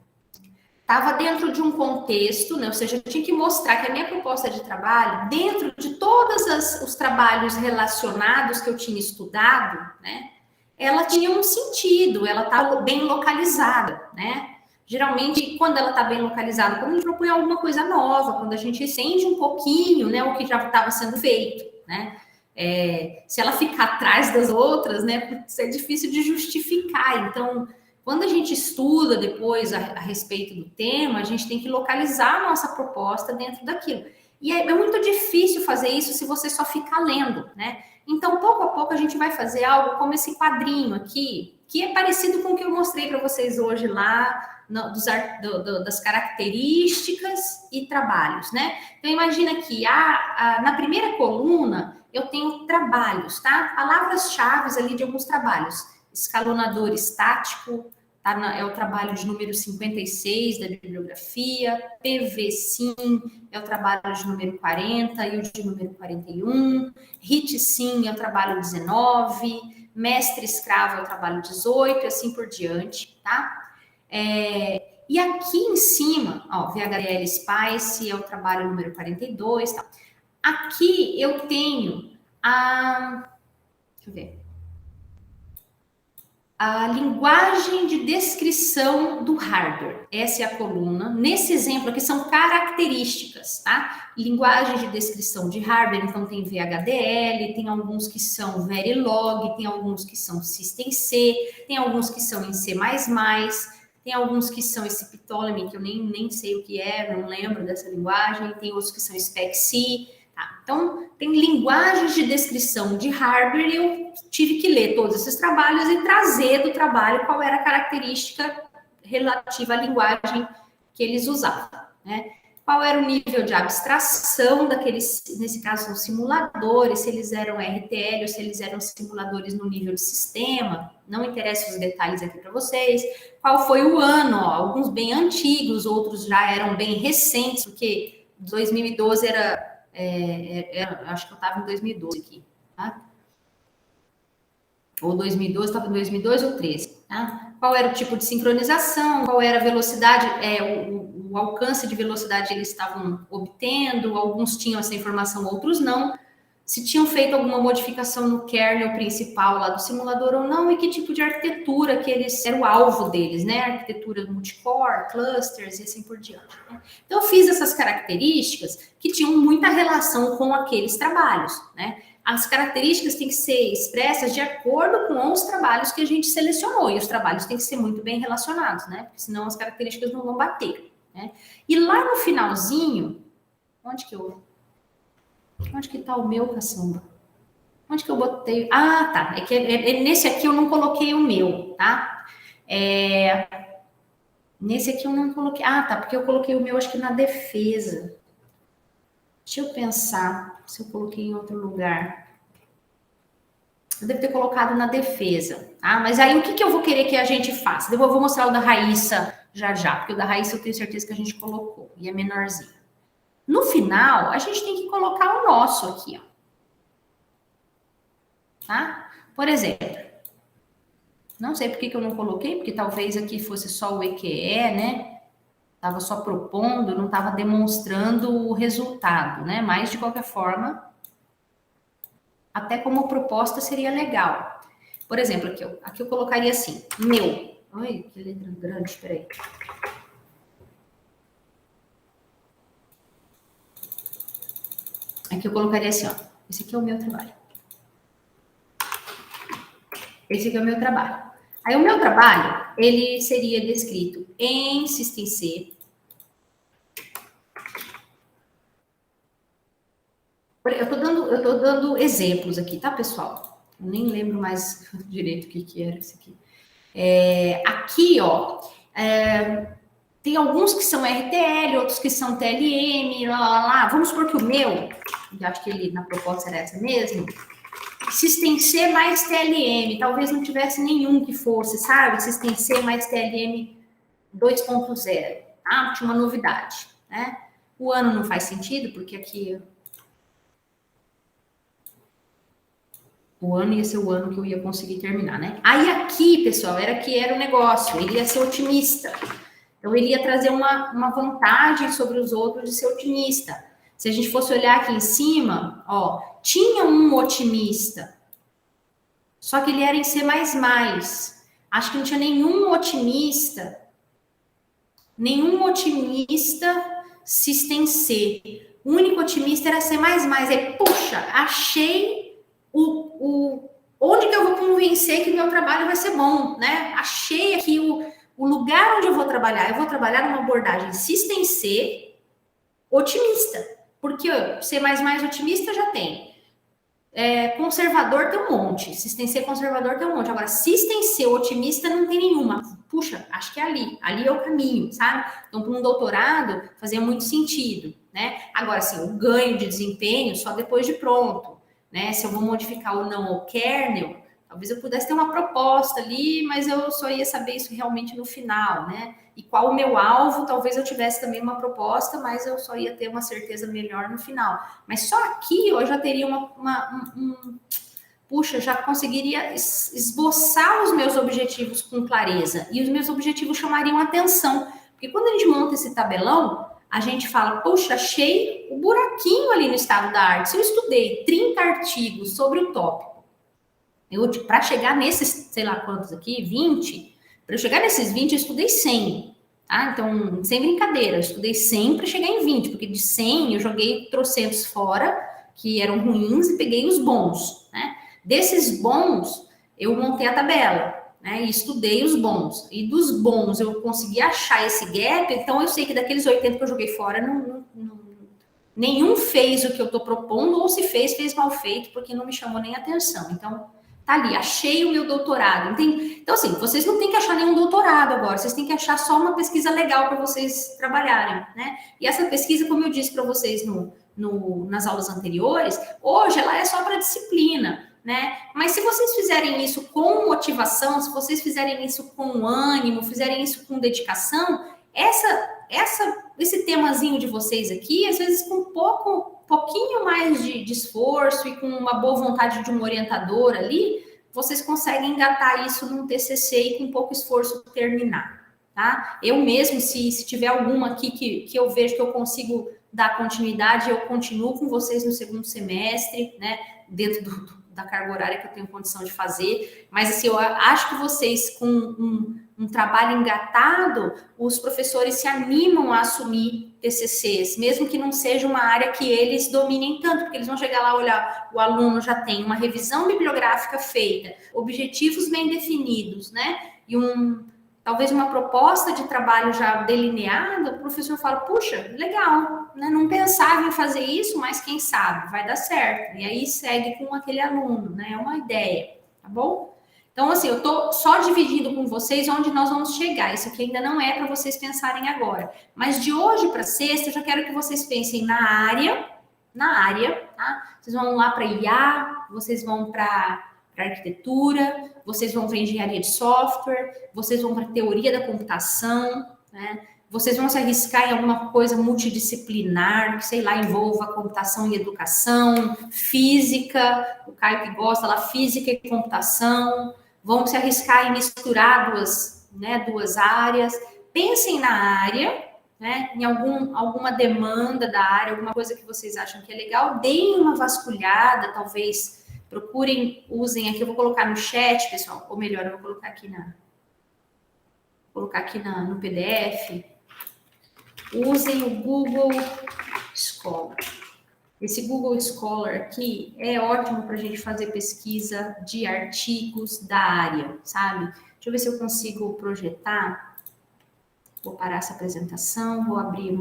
S1: estava dentro de um contexto, né? Ou seja, eu tinha que mostrar que a minha proposta de trabalho, dentro de todos os trabalhos relacionados que eu tinha estudado, né? Ela tinha um sentido, ela estava bem localizada, né? Geralmente, quando ela está bem localizada, quando a gente propõe alguma coisa nova, quando a gente estende um pouquinho, né, o que já estava sendo feito, né? Se ela ficar atrás das outras, né, é difícil de justificar. Então, quando a gente estuda depois a respeito do tema, a gente tem que localizar a nossa proposta dentro daquilo. E é muito difícil fazer isso se você só ficar lendo, né? Então, pouco a pouco, a gente vai fazer algo como esse quadrinho aqui, que é parecido com o que eu mostrei para vocês hoje lá, das características e trabalhos, né? Então, imagina que na primeira coluna, eu tenho trabalhos, tá? Palavras-chave ali de alguns trabalhos. Escalonador estático, tá? É o trabalho de número 56 da bibliografia, PVSim é o trabalho de número 40 e o de número 41, HitSim é o trabalho 19, Mestre Escravo é o trabalho 18 e assim por diante, tá? E aqui em cima, ó, VHDL Spice é o trabalho número 42, tá? Aqui eu tenho deixa eu ver. A linguagem de descrição do hardware. Essa é a coluna. Nesse exemplo aqui são características, tá? Linguagem de descrição de hardware, então tem VHDL, tem alguns que são Verilog, tem alguns que são System-C, tem alguns que são em C++, tem alguns que são esse Ptolemy, que eu nem sei o que é, não lembro dessa linguagem, tem outros que são Spec-C. Tá? Então, tem linguagens de descrição de hardware e eu tive que ler todos esses trabalhos e trazer do trabalho qual era a característica relativa à linguagem que eles usavam, né? Qual era o nível de abstração daqueles, nesse caso, são simuladores, se eles eram RTL ou se eles eram simuladores no nível de sistema, não interessa os detalhes aqui para vocês. Qual foi o ano? Ó, alguns bem antigos, outros já eram bem recentes, porque 2012 acho que eu estava em 2012 aqui, tá? Ou 2012, estava em 2012 ou 13, tá? Qual era o tipo de sincronização, qual era a velocidade, o alcance de velocidade que eles estavam obtendo, alguns tinham essa informação, outros não. Se tinham feito alguma modificação no kernel principal lá do simulador ou não, e que tipo de arquitetura que eles era o alvo deles, né? Arquitetura multicore, clusters e assim por diante. Né? Então, eu fiz essas características que tinham muita relação com aqueles trabalhos, né? As características têm que ser expressas de acordo com os trabalhos que a gente selecionou, e os trabalhos têm que ser muito bem relacionados, né? Porque senão as características não vão bater, né? E lá no finalzinho, onde que tá o meu, caçamba? Onde que eu botei? Ah, tá. Nesse aqui eu não coloquei o meu, tá? Nesse aqui eu não coloquei. Ah, tá. Porque eu coloquei o meu, acho que na defesa. Deixa eu pensar se eu coloquei em outro lugar. Eu devo ter colocado na defesa, tá? Mas aí o que eu vou querer que a gente faça? Eu vou mostrar o da Raíssa já, porque o da Raíssa eu tenho certeza que a gente colocou, e é menorzinho. No final, a gente tem que colocar o nosso aqui, ó. Tá? Por exemplo, não sei por que eu não coloquei, porque talvez aqui fosse só o EQE, né? Estava só propondo, não estava demonstrando o resultado, né? Mas, de qualquer forma, até como proposta seria legal. Por exemplo, aqui eu colocaria assim, meu. Ai, que letra grande, peraí. Aqui eu colocaria assim, ó. Esse aqui é o meu trabalho. Esse aqui é o meu trabalho. Aí o meu trabalho, ele seria descrito em System-C. Eu tô dando exemplos aqui, tá, pessoal? Eu nem lembro mais direito o que era isso aqui. Aqui, ó, tem alguns que são RTL, outros que são TLM, lá. Vamos supor que o meu, acho que ele na proposta era essa mesmo, System-C mais TLM, talvez não tivesse nenhum que fosse, sabe? System-C mais TLM 2.0, tá? Tinha uma novidade, né? O ano não faz sentido, porque aqui o ano ia ser o ano que eu ia conseguir terminar, né? Aí aqui, pessoal, era o negócio, ele ia ser otimista. Então, ele ia trazer uma vantagem sobre os outros de ser otimista. Se a gente fosse olhar aqui em cima, ó, tinha um otimista, só que ele era em C++. Acho que não tinha nenhum otimista System-C. O único otimista era C++. Aí, puxa, achei onde que eu vou convencer que o meu trabalho vai ser bom, né? Achei aqui o lugar onde eu vou trabalhar. Eu vou trabalhar numa abordagem System-C otimista. Porque C++ otimista já tem. Conservador tem um monte. System-C conservador tem um monte. Agora, System-C otimista não tem nenhuma. Puxa, acho que é ali. Ali é o caminho, sabe? Então, para um doutorado, fazia muito sentido, né? Agora, assim, o ganho de desempenho só depois de pronto, né? Se eu vou modificar ou não o kernel, talvez eu pudesse ter uma proposta ali, mas eu só ia saber isso realmente no final, né? E qual o meu alvo, talvez eu tivesse também uma proposta, mas eu só ia ter uma certeza melhor no final. Mas só aqui eu já teria puxa, já conseguiria esboçar os meus objetivos com clareza. E os meus objetivos chamariam atenção. Porque quando a gente monta esse tabelão, a gente fala, poxa, achei o buraquinho ali no estado da arte. Se eu estudei 30 artigos sobre o tópico, Para chegar nesses, sei lá quantos aqui, 20, para eu chegar nesses 20, eu estudei 100. Tá? Então, sem brincadeira, eu estudei 100 para chegar em 20, porque de 100 eu joguei trocentos fora, que eram ruins, e peguei os bons. Né? Desses bons, eu montei a tabela. Né, e estudei os bons. E dos bons eu consegui achar esse gap, então eu sei que daqueles 80 que eu joguei fora, nenhum fez o que eu estou propondo, ou se fez, fez mal feito, porque não me chamou nem atenção. Então, tá ali, achei o meu doutorado. Então, assim, vocês não têm que achar nenhum doutorado agora, vocês têm que achar só uma pesquisa legal para vocês trabalharem, né? E essa pesquisa, como eu disse para vocês nas aulas anteriores, hoje ela é só para disciplina. Né? Mas se vocês fizerem isso com motivação, se vocês fizerem isso com ânimo, fizerem isso com dedicação, esse temazinho de vocês aqui, às vezes com pouquinho mais de esforço e com uma boa vontade de um orientador ali, vocês conseguem engatar isso num TCC e com pouco esforço terminar. Tá? Eu mesmo, se tiver alguma aqui que eu vejo que eu consigo dar continuidade, eu continuo com vocês no segundo semestre, né? Dentro da carga horária que eu tenho condição de fazer, mas assim, eu acho que vocês com um trabalho engatado, os professores se animam a assumir TCCs, mesmo que não seja uma área que eles dominem tanto, porque eles vão chegar lá, olhar, o aluno já tem uma revisão bibliográfica feita, objetivos bem definidos, né, e talvez uma proposta de trabalho já delineada, o professor fala, puxa, legal, né? Não pensava em fazer isso, mas quem sabe, vai dar certo. E aí segue com aquele aluno, né? É uma ideia, tá bom? Então, assim, eu tô só dividindo com vocês onde nós vamos chegar. Isso aqui ainda não é para vocês pensarem agora. Mas de hoje para sexta, eu já quero que vocês pensem na área, tá? Vocês vão lá para IA, vocês vão para arquitetura, vocês vão para engenharia de software, vocês vão para teoria da computação, né? Vocês vão se arriscar em alguma coisa multidisciplinar, que, sei lá, envolva computação e educação, física, o Caio que gosta lá, física e computação, vão se arriscar em misturar duas áreas. Pensem na área, né, em alguma demanda da área, alguma coisa que vocês acham que é legal, deem uma vasculhada, talvez procurem, usem aqui, eu vou colocar no chat, pessoal, ou melhor, eu vou colocar aqui no PDF. Usem o Google Scholar. Esse Google Scholar aqui é ótimo para a gente fazer pesquisa de artigos da área, sabe? Deixa eu ver se eu consigo projetar. Vou parar essa apresentação, vou abrir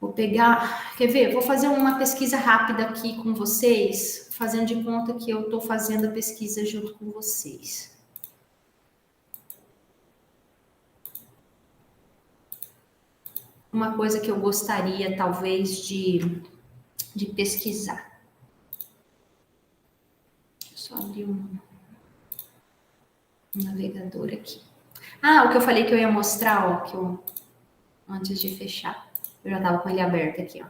S1: Vou pegar, quer ver? Vou fazer uma pesquisa rápida aqui com vocês, fazendo de conta que eu estou fazendo a pesquisa junto com vocês. Uma coisa que eu gostaria, talvez, de pesquisar. Deixa eu só abrir um navegador aqui. Ah, o que eu falei que eu ia mostrar, ó, antes de fechar. Eu já estava com ele aberto aqui, ó.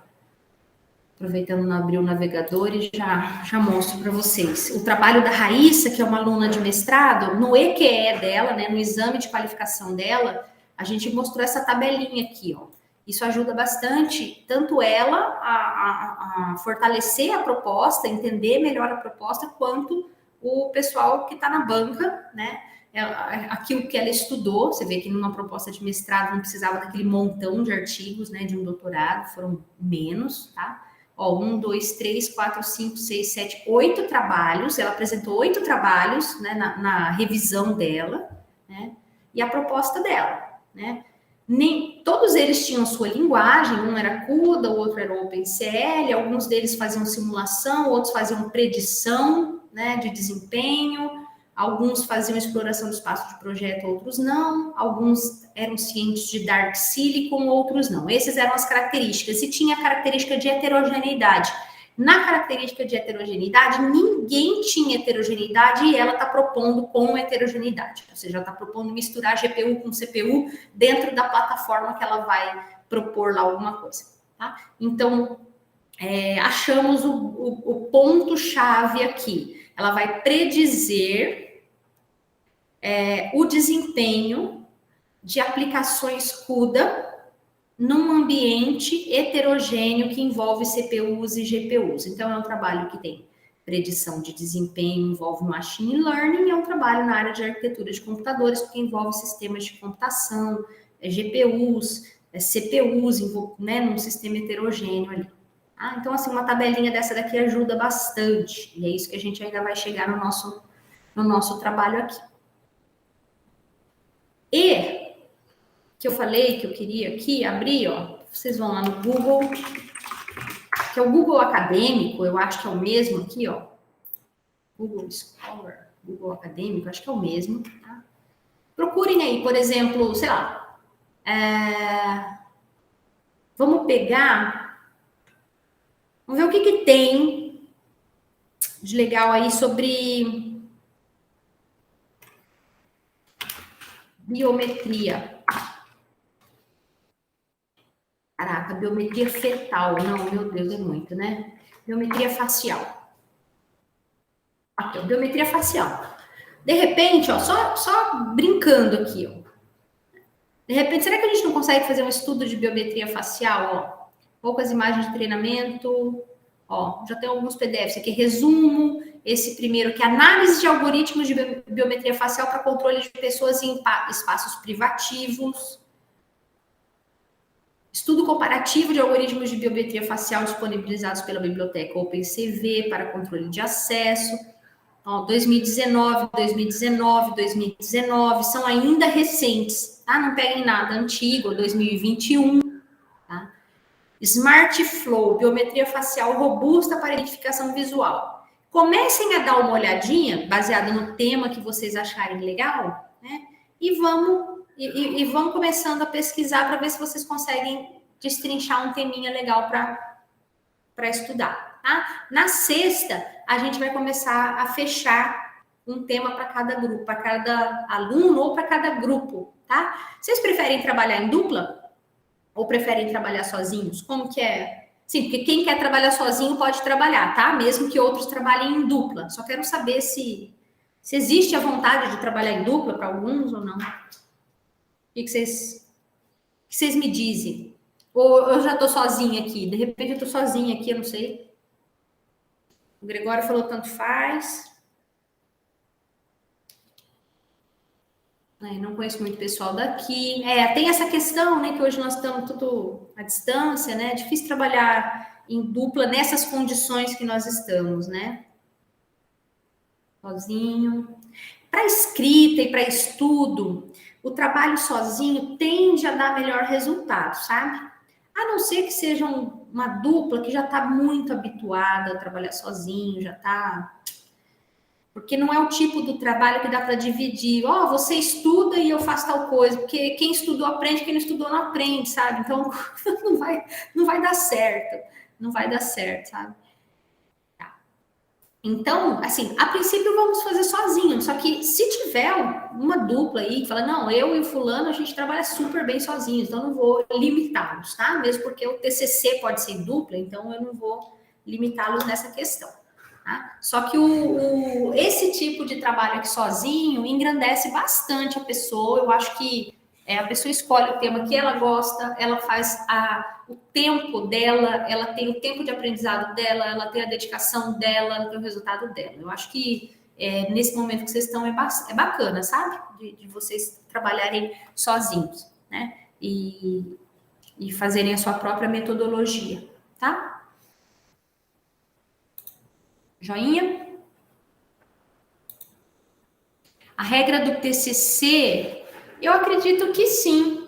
S1: Aproveitando não abrir o navegador e já mostro para vocês. O trabalho da Raíssa, que é uma aluna de mestrado, no EQE dela, né, no exame de qualificação dela, a gente mostrou essa tabelinha aqui, ó. Isso ajuda bastante, tanto ela a fortalecer a proposta, entender melhor a proposta, quanto o pessoal que está na banca, né? Aquilo que ela estudou, você vê que numa proposta de mestrado não precisava daquele montão de artigos, né, de um doutorado, foram menos, tá? Ó, 1, 2, 3, 4, 5, 6, 7, 8 trabalhos, ela apresentou 8 trabalhos, né, na revisão dela, né, e a proposta dela, né? Todos eles tinham sua linguagem, um era CUDA, o outro era OpenCL, alguns deles faziam simulação, outros faziam predição, né, de desempenho, alguns faziam exploração do espaço de projeto, outros não, alguns eram cientes de Dark Silicon, outros não. Essas eram as características, e tinha a característica de heterogeneidade. Na característica de heterogeneidade, ninguém tinha heterogeneidade e ela está propondo com heterogeneidade. Ou seja, ela está propondo misturar GPU com CPU dentro da plataforma que ela vai propor lá alguma coisa. Tá? Então, achamos o ponto-chave aqui. Ela vai predizer o desempenho de aplicações CUDA num ambiente heterogêneo que envolve CPUs e GPUs. Então, é um trabalho que tem predição de desempenho, envolve machine learning, é um trabalho na área de arquitetura de computadores, porque envolve sistemas de computação, GPUs, CPUs, né, num sistema heterogêneo ali. Ah, então, assim, uma tabelinha dessa daqui ajuda bastante, e é isso que a gente ainda vai chegar no nosso trabalho aqui. E, que eu falei que eu queria aqui abrir, ó, vocês vão lá no Google, que é o Google Acadêmico, eu acho que é o mesmo aqui, ó, Google Scholar, Google Acadêmico, acho que é o mesmo, tá? Procurem aí, por exemplo, sei lá, vamos pegar, vamos ver o que tem de legal aí sobre biometria. Caraca, biometria fetal. Não, meu Deus, é muito, né? Biometria facial. Aqui, ó, biometria facial. De repente, ó, só brincando aqui, ó. De repente, será que a gente não consegue fazer um estudo de biometria facial, ó? Poucas imagens de treinamento, ó, já tem alguns PDFs aqui, resumo, esse primeiro aqui, análise de algoritmos de biometria facial para controle de pessoas em espaços privativos. Estudo comparativo de algoritmos de biometria facial disponibilizados pela biblioteca OpenCV para controle de acesso. Ó, 2019, 2019, 2019, são ainda recentes, tá? Não peguem nada antigo, 2021, tá? Smart Flow, biometria facial robusta para identificação visual. Comecem a dar uma olhadinha, baseado no tema que vocês acharem legal, né? E vão começando a pesquisar para ver se vocês conseguem destrinchar um teminha legal para estudar, tá? Na sexta, a gente vai começar a fechar um tema para cada grupo, para cada aluno ou para cada grupo, tá? Vocês preferem trabalhar em dupla ou preferem trabalhar sozinhos? Como que é? Sim, porque quem quer trabalhar sozinho pode trabalhar, tá? Mesmo que outros trabalhem em dupla. Só quero saber se existe a vontade de trabalhar em dupla para alguns ou não. O que vocês me dizem? Ou eu já tô sozinha aqui? De repente eu tô sozinha aqui, eu não sei. O Gregório falou tanto faz. Não conheço muito pessoal daqui. Tem essa questão, né, que hoje nós estamos tudo à distância, né? É difícil trabalhar em dupla nessas condições que nós estamos, né? Sozinho. Para escrita e para estudo, o trabalho sozinho tende a dar melhor resultado, sabe? A não ser que seja uma dupla que já está muito habituada a trabalhar sozinho, já está... Porque não é o tipo do trabalho que dá para dividir. Ó, você estuda e eu faço tal coisa. Porque quem estudou aprende, quem não estudou não aprende, sabe? Então, não vai dar certo. Não vai dar certo, sabe? Então, assim, a princípio vamos fazer sozinho, só que se tiver uma dupla aí que fala, não, eu e o fulano a gente trabalha super bem sozinhos, então não vou limitá-los, tá? Mesmo porque o TCC pode ser dupla, então eu não vou limitá-los nessa questão, tá? Só que esse tipo de trabalho aqui sozinho engrandece bastante a pessoa, eu acho que a pessoa escolhe o tema que ela gosta, ela faz o tempo dela, ela tem o tempo de aprendizado dela, ela tem a dedicação dela, ela tem o resultado dela. Eu acho que nesse momento que vocês estão é bacana, sabe? De vocês trabalharem sozinhos, né? E fazerem a sua própria metodologia, tá? Joinha? A regra do TCC, eu acredito que sim.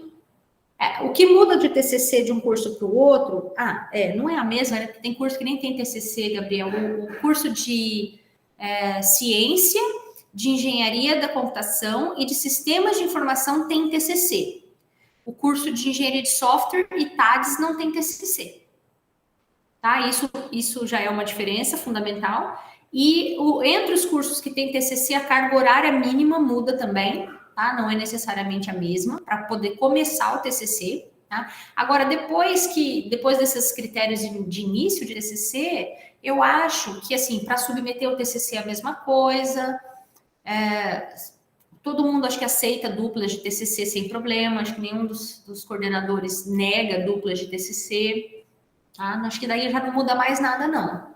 S1: O que muda de TCC de um curso para o outro, não é a mesma, né? Tem curso que nem tem TCC, Gabriel. O curso de ciência, de engenharia da computação e de sistemas de informação tem TCC. O curso de engenharia de software e TADS não tem TCC. Tá? Isso já é uma diferença fundamental. E entre os cursos que tem TCC, a carga horária mínima muda também. Tá? Não é necessariamente a mesma para poder começar o TCC. Tá? Agora, depois desses critérios de início de TCC, eu acho que, assim, para submeter o TCC é a mesma coisa. Todo mundo acho que aceita duplas de TCC sem problema. Acho que nenhum dos coordenadores nega duplas de TCC. Tá? Acho que daí já não muda mais nada, não.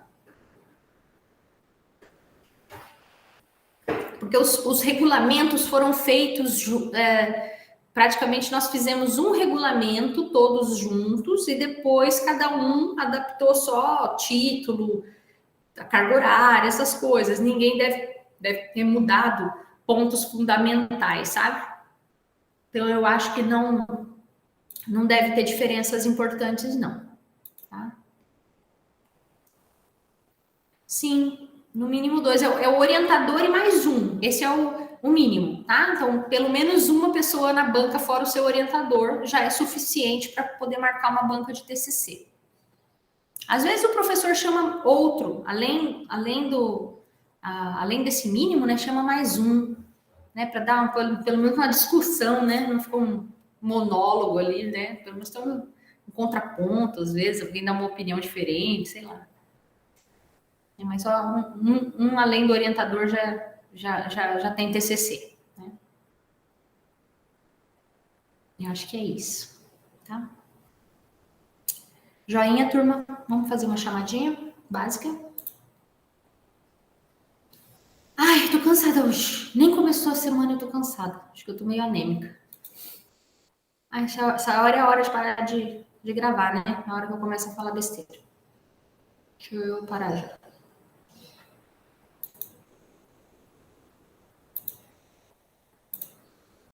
S1: porque os regulamentos foram feitos, praticamente nós fizemos um regulamento todos juntos e depois cada um adaptou só título, a carga horária, essas coisas. Ninguém deve ter mudado pontos fundamentais, sabe? Então, eu acho que não deve ter diferenças importantes, não. Tá? Sim, no mínimo 2. É o orientador e mais um. Esse é o mínimo, tá? Então, pelo menos uma pessoa na banca, fora o seu orientador, já é suficiente para poder marcar uma banca de TCC. Às vezes o professor chama outro, além desse mínimo, né? Chama mais um, né? Para dar pelo menos uma discussão, né? Não ficou um monólogo ali, né? Pelo menos tem um contraponto, às vezes, alguém dá uma opinião diferente, sei lá. Mas só um além do orientador já tem TCC, né? Eu acho que é isso, tá? Joinha, turma. Vamos fazer uma chamadinha básica? Ai, tô cansada hoje. Nem começou a semana, eu tô cansada. Acho que eu tô meio anêmica. Ai, essa hora é a hora de parar de gravar, né? Na hora que eu começo a falar besteira. Deixa eu parar já.